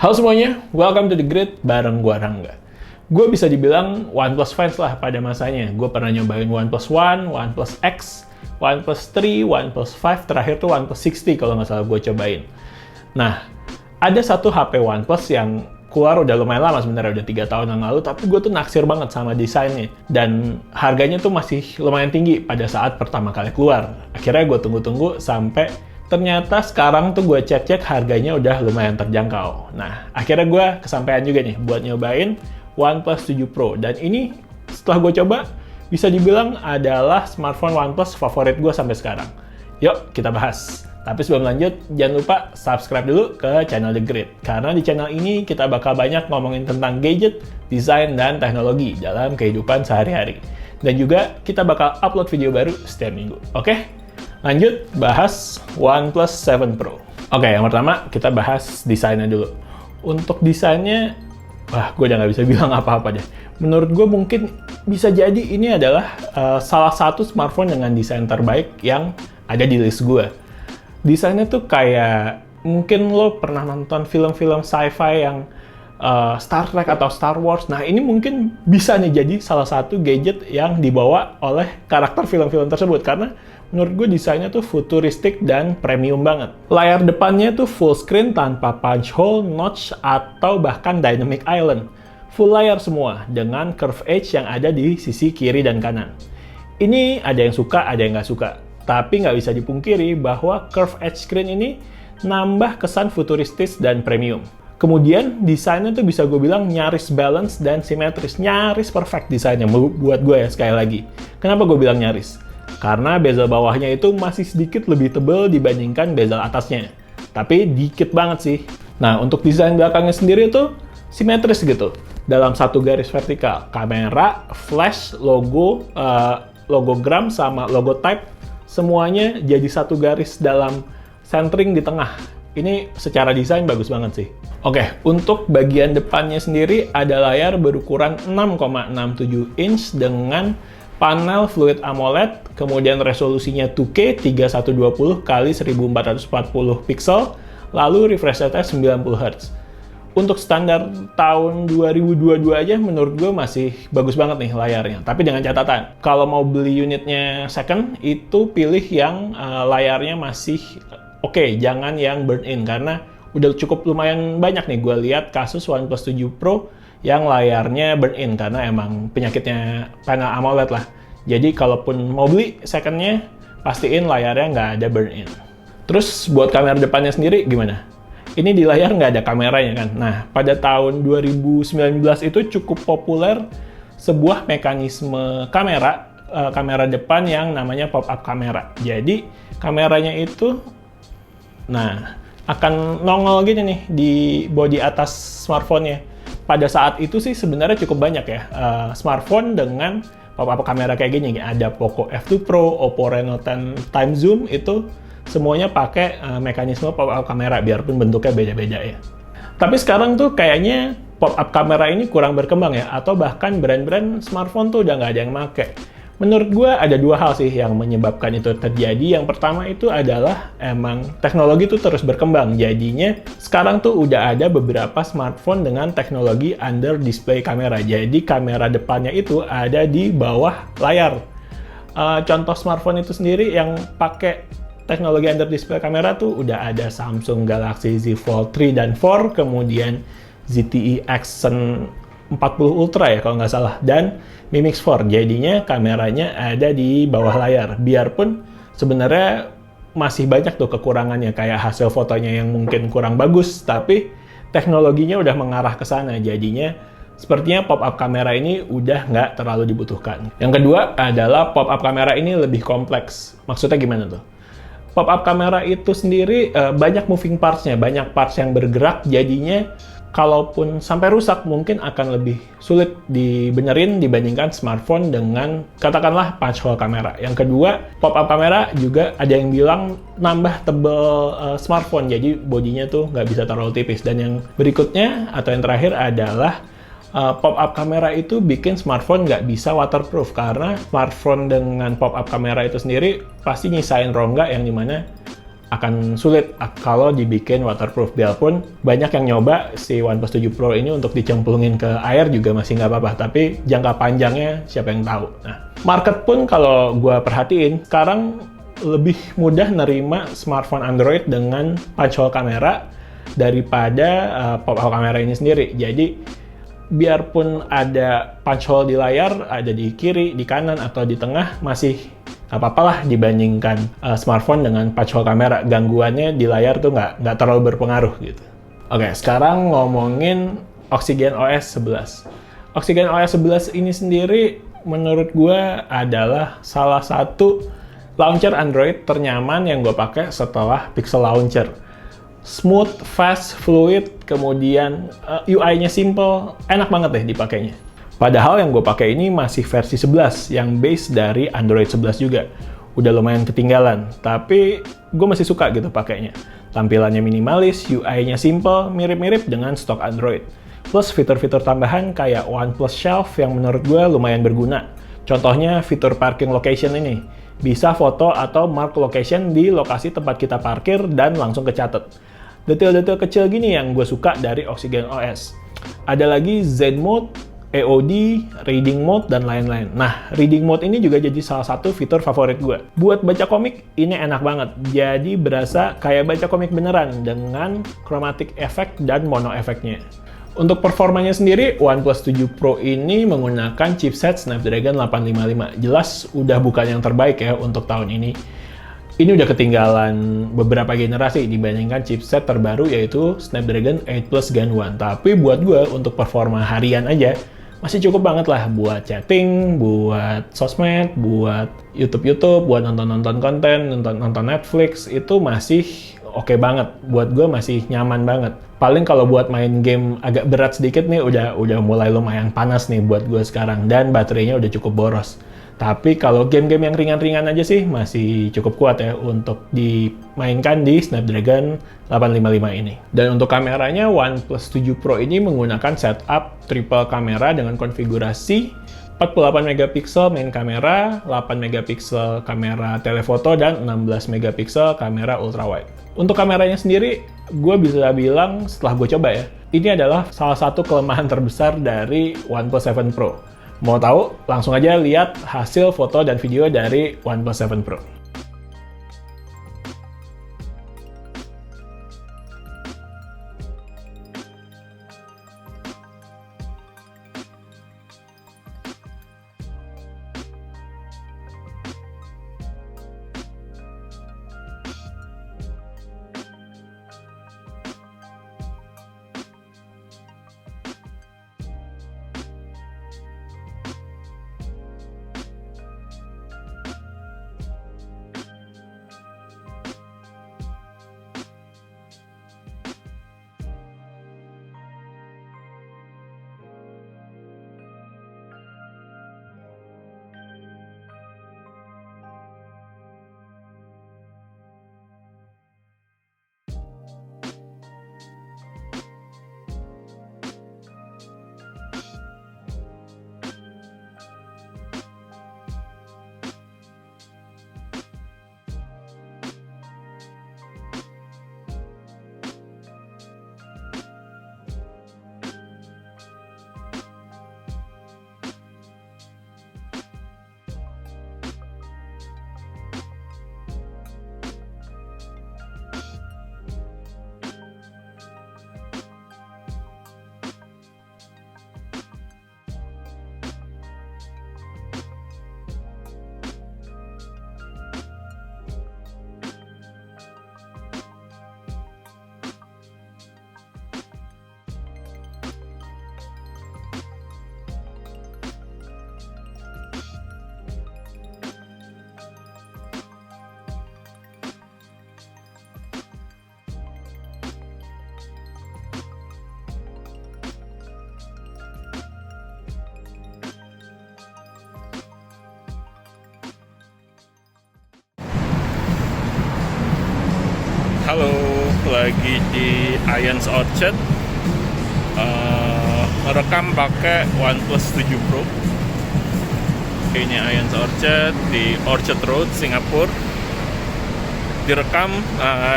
Halo semuanya, welcome to The Grid bareng gua Rangga. Gue bisa dibilang OnePlus fans lah pada masanya. Gue pernah nyobain OnePlus One, OnePlus X, OnePlus 3, OnePlus 5, terakhir tuh OnePlus 60 kalau nggak salah gue cobain. Nah, ada satu HP OnePlus yang keluar udah lumayan lama sebenarnya, udah 3 tahun yang lalu, tapi gue tuh naksir banget sama desainnya. Dan harganya tuh masih lumayan tinggi pada saat pertama kali keluar. Akhirnya gue tunggu-tunggu sampai ternyata sekarang tuh gue cek-cek harganya udah lumayan terjangkau. Nah, akhirnya gue kesampaian juga nih buat nyobain OnePlus 7 Pro. Dan ini setelah gue coba, bisa dibilang adalah smartphone OnePlus favorit gue sampai sekarang. Yuk, kita bahas. Tapi sebelum lanjut, jangan lupa subscribe dulu ke channel The Grid. Karena di channel ini kita bakal banyak ngomongin tentang gadget, desain, dan teknologi dalam kehidupan sehari-hari. Dan juga kita bakal upload video baru setiap minggu. Oke? Lanjut, bahas OnePlus 7 Pro. Oke, yang pertama kita bahas desainnya dulu. Untuk desainnya, gue udah nggak bisa bilang apa-apa deh. Menurut gue mungkin bisa jadi ini adalah salah satu smartphone dengan desain terbaik yang ada di list gue. Desainnya tuh kayak, mungkin lo pernah nonton film-film sci-fi yang Star Trek atau Star Wars. Nah, ini mungkin bisa nih jadi salah satu gadget yang dibawa oleh karakter film-film tersebut. Karena menurut gue desainnya tuh futuristik dan premium banget. Layar depannya tuh full screen tanpa punch hole, notch, atau bahkan dynamic island. Full layar semua dengan curve edge yang ada di sisi kiri dan kanan. Ini ada yang suka, ada yang nggak suka. Tapi nggak bisa dipungkiri bahwa curve edge screen ini nambah kesan futuristis dan premium. Kemudian desainnya tuh bisa gue bilang nyaris balance dan simetris. Nyaris perfect desainnya buat gue ya, sekali lagi. Kenapa gue bilang nyaris? Karena bezel bawahnya itu masih sedikit lebih tebal dibandingkan bezel atasnya. Tapi dikit banget sih. Nah, untuk desain belakangnya sendiri tuh simetris gitu. Dalam satu garis vertikal. Kamera, flash, logo, logogram, sama logo type. Semuanya jadi satu garis dalam centering di tengah. Ini secara desain bagus banget sih. Oke, untuk bagian depannya sendiri ada layar berukuran 6,67 inch dengan panel Fluid AMOLED, kemudian resolusinya 2K 3120 x 1440 pixel, lalu refresh rate-nya 90 Hz. Untuk standar tahun 2022 aja menurut gue masih bagus banget nih layarnya. Tapi dengan catatan, kalau mau beli unitnya second, itu pilih yang layarnya masih oke, jangan yang burn-in, karena udah cukup lumayan banyak nih gue lihat kasus OnePlus 7 Pro yang layarnya burn-in, karena emang penyakitnya panel AMOLED lah. Jadi kalaupun mau beli second-nya, pastiin layarnya nggak ada burn-in. Terus buat kamera depannya sendiri gimana? Ini di layar nggak ada kameranya kan? Nah, pada tahun 2019 itu cukup populer sebuah mekanisme kamera depan yang namanya pop-up kamera. Jadi kameranya itu akan nongol gini nih di bodi atas smartphone-nya. Pada saat itu sih sebenarnya cukup banyak ya smartphone dengan pop-up kamera kayak gini. Ada Poco F2 Pro, Oppo Reno 10 Time Zoom, itu semuanya pakai mekanisme pop-up kamera, biarpun bentuknya beda-beda ya. Tapi sekarang tuh kayaknya pop-up kamera ini kurang berkembang ya, atau bahkan brand-brand smartphone tuh udah nggak ada yang make. Menurut gue ada dua hal sih yang menyebabkan itu terjadi. Yang pertama itu adalah emang teknologi tuh terus berkembang. Jadinya sekarang tuh udah ada beberapa smartphone dengan teknologi under display kamera. Jadi kamera depannya itu ada di bawah layar. Contoh smartphone itu sendiri yang pakai teknologi under display kamera tuh udah ada Samsung Galaxy Z Fold 3 dan 4, kemudian ZTE Accent 40 Ultra ya kalau nggak salah, dan Mi Mix 4. Jadinya kameranya ada di bawah layar. Biarpun sebenarnya masih banyak tuh kekurangannya, kayak hasil fotonya yang mungkin kurang bagus, tapi teknologinya udah mengarah ke sana. Jadinya sepertinya pop-up kamera ini udah nggak terlalu dibutuhkan. Yang kedua adalah pop-up kamera ini lebih kompleks. Maksudnya gimana tuh? Pop-up kamera itu sendiri banyak moving parts-nya, banyak parts yang bergerak, jadinya kalaupun sampai rusak mungkin akan lebih sulit dibenerin dibandingkan smartphone dengan katakanlah punch hole kamera. Yang kedua, pop-up kamera juga ada yang bilang nambah tebel smartphone, jadi bodinya tuh nggak bisa terlalu tipis. Dan yang berikutnya atau yang terakhir adalah pop-up kamera itu bikin smartphone nggak bisa waterproof, karena smartphone dengan pop-up kamera itu sendiri pasti nyisain rongga yang dimana akan sulit kalau dibikin waterproof. Biarpun banyak yang nyoba si OnePlus 7 Pro ini untuk dicemplungin ke air juga masih nggak apa-apa, tapi jangka panjangnya siapa yang tahu. Nah, market pun kalau gue perhatiin sekarang lebih mudah nerima smartphone Android dengan punch hole kamera daripada pop-up kamera ini sendiri. Jadi biarpun ada punch hole di layar, ada di kiri, di kanan, atau di tengah, masih apa-apa lah dibandingkan smartphone dengan punch hole kamera. Gangguannya di layar tuh nggak terlalu berpengaruh gitu. Oke, sekarang ngomongin Oxygen OS 11. Oxygen OS 11 ini sendiri menurut gue adalah salah satu launcher Android ternyaman yang gue pakai setelah Pixel Launcher. Smooth, fast, fluid, kemudian UI-nya simple, enak banget deh dipakainya. Padahal yang gue pakai ini masih versi 11, yang base dari Android 11 juga. Udah lumayan ketinggalan, tapi gue masih suka gitu pakainya. Tampilannya minimalis, UI-nya simple, mirip-mirip dengan stok Android. Plus fitur-fitur tambahan kayak OnePlus Shelf yang menurut gue lumayan berguna. Contohnya fitur parking location ini. Bisa foto atau mark location di lokasi tempat kita parkir dan langsung kecatat. Detail-detail kecil gini yang gue suka dari Oxygen OS. Ada lagi Zen Mode, AOD, Reading Mode, dan lain-lain. Nah, Reading Mode ini juga jadi salah satu fitur favorit gue. Buat baca komik, ini enak banget. Jadi berasa kayak baca komik beneran dengan chromatic effect dan mono efeknya. Untuk performanya sendiri, OnePlus 7 Pro ini menggunakan chipset Snapdragon 855. Jelas udah bukan yang terbaik ya untuk tahun ini. Ini udah ketinggalan beberapa generasi dibandingkan chipset terbaru yaitu Snapdragon 8 Plus Gen 1. Tapi buat gue, untuk performa harian aja, masih cukup banget lah buat chatting, buat sosmed, buat YouTube, buat nonton-nonton konten, nonton Netflix, itu masih oke banget. Buat gue masih nyaman banget. Paling kalau buat main game agak berat sedikit nih, udah mulai lumayan panas nih buat gue sekarang. Dan baterainya udah cukup boros. Tapi kalau game-game yang ringan-ringan aja sih masih cukup kuat ya untuk dimainkan di Snapdragon 855 ini. Dan untuk kameranya, OnePlus 7 Pro ini menggunakan setup triple kamera dengan konfigurasi 48 megapiksel main kamera, 8 megapiksel kamera telefoto, dan 16 megapiksel kamera ultrawide. Untuk kameranya sendiri, gue bisa bilang setelah gue coba ya, ini adalah salah satu kelemahan terbesar dari OnePlus 7 Pro. Mau tahu? Langsung aja lihat hasil foto dan video dari OnePlus 7 Pro. Halo, lagi di Ions Orchard, merekam pakai OnePlus 7 Pro. Ini Ions Orchard di Orchard Road, Singapura. direkam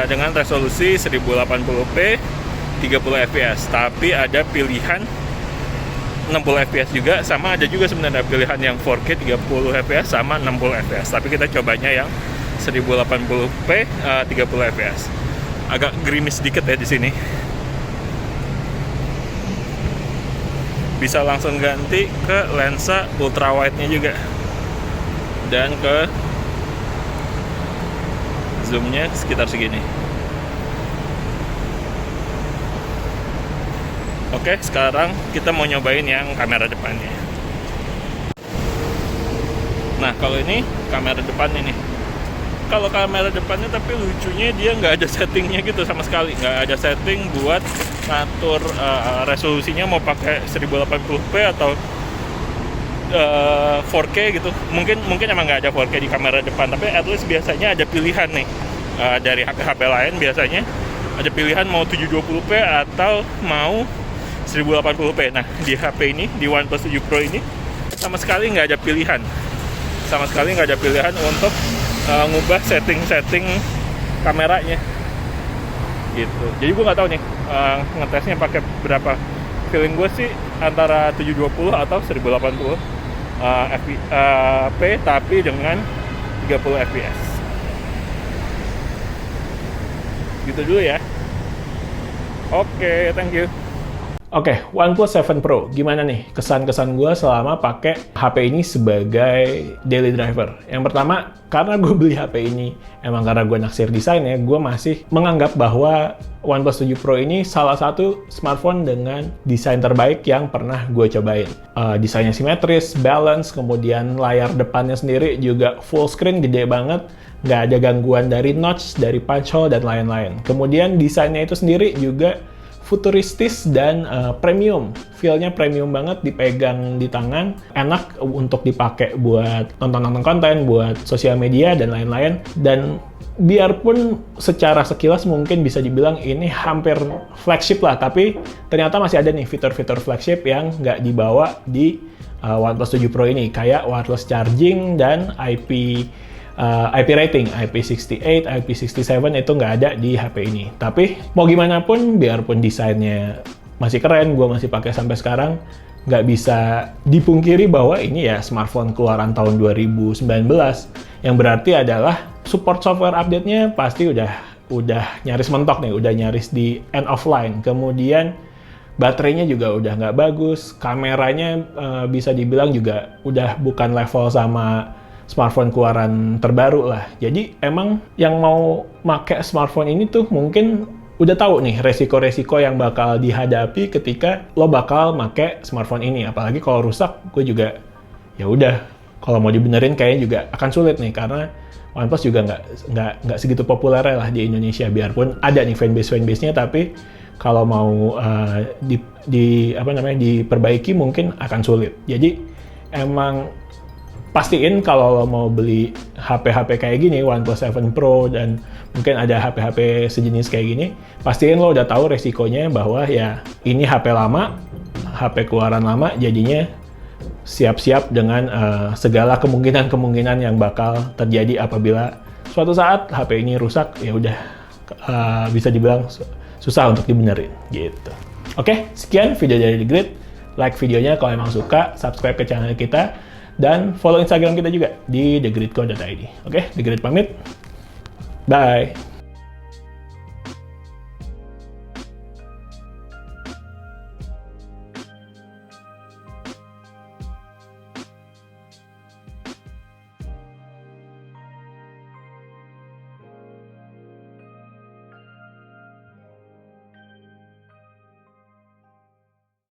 dengan resolusi 1080p 30 fps, tapi ada pilihan 60 fps juga, sama ada juga sebenarnya pilihan yang 4K 30 fps sama 60 fps, tapi kita cobanya yang 1080p 30 fps. Agak gerimis sedikit ya di sini. Bisa langsung ganti ke lensa ultra wide-nya juga, dan ke zoom-nya sekitar segini. Oke, sekarang kita mau nyobain yang kamera depannya. Nah, kalau ini kamera depannya nih. Kalau kamera depannya, tapi lucunya dia nggak ada settingnya gitu sama sekali. Nggak ada setting buat ngatur resolusinya mau pakai 1080p atau 4K gitu. Mungkin emang nggak ada 4K di kamera depan, tapi at least biasanya ada pilihan nih. Dari HP-HP lain biasanya ada pilihan mau 720p atau mau 1080p. Nah, di HP ini, di OnePlus 7 Pro ini, sama sekali nggak ada pilihan. Sama sekali nggak ada pilihan untuk ngubah setting-setting kameranya. Gitu. Jadi gue nggak tahu nih ngetesnya pakai berapa. Feeling gue sih antara 720 atau 1080 p tapi dengan 30 fps. Gitu dulu ya. Oke, thank you. Oke, OnePlus 7 Pro. Gimana nih kesan-kesan gue selama pakai HP ini sebagai daily driver? Yang pertama, karena gue beli HP ini, emang karena gue naksir desainnya, gue masih menganggap bahwa OnePlus 7 Pro ini salah satu smartphone dengan desain terbaik yang pernah gue cobain. Desainnya simetris, balance, kemudian layar depannya sendiri juga full screen, gede banget. Nggak ada gangguan dari notch, dari punch hole, dan lain-lain. Kemudian desainnya itu sendiri juga futuristis dan premium. Feel-nya premium banget, dipegang di tangan, enak untuk dipakai buat nonton-nonton konten, buat sosial media, dan lain-lain. Dan biarpun secara sekilas mungkin bisa dibilang ini hampir flagship lah, tapi ternyata masih ada nih fitur-fitur flagship yang nggak dibawa di OnePlus 7 Pro ini, kayak wireless charging dan IP rating, IP68, IP67 itu nggak ada di HP ini. Tapi mau gimana pun, biarpun desainnya masih keren, gue masih pakai sampai sekarang, nggak bisa dipungkiri bahwa ini ya smartphone keluaran tahun 2019, yang berarti adalah support software update-nya pasti udah nyaris mentok nih, udah nyaris di end of line. Kemudian baterainya juga udah nggak bagus, kameranya bisa dibilang juga udah bukan level sama smartphone keluaran terbaru lah. Jadi emang yang mau pakai smartphone ini tuh mungkin udah tahu nih resiko-resiko yang bakal dihadapi ketika lo bakal pakai smartphone ini. Apalagi kalau rusak, gue juga ya udah, kalau mau dibenerin kayaknya juga akan sulit nih, karena OnePlus juga nggak segitu populer lah di Indonesia. Biarpun ada nih fanbase-nya, tapi kalau mau diperbaiki mungkin akan sulit. Jadi emang pastiin kalau lo mau beli HP-HP kayak gini, OnePlus 7 Pro, dan mungkin ada HP-HP sejenis kayak gini, pastiin lo udah tahu resikonya bahwa ya ini HP lama, HP keluaran lama, jadinya siap-siap dengan segala kemungkinan-kemungkinan yang bakal terjadi apabila suatu saat HP ini rusak, ya udah bisa dibilang susah untuk dibenerin gitu. Oke, sekian video dari The Grid. Like videonya kalau emang suka, subscribe ke channel kita, dan follow Instagram kita juga di thegridco.id. Oke, The Grid pamit. Bye.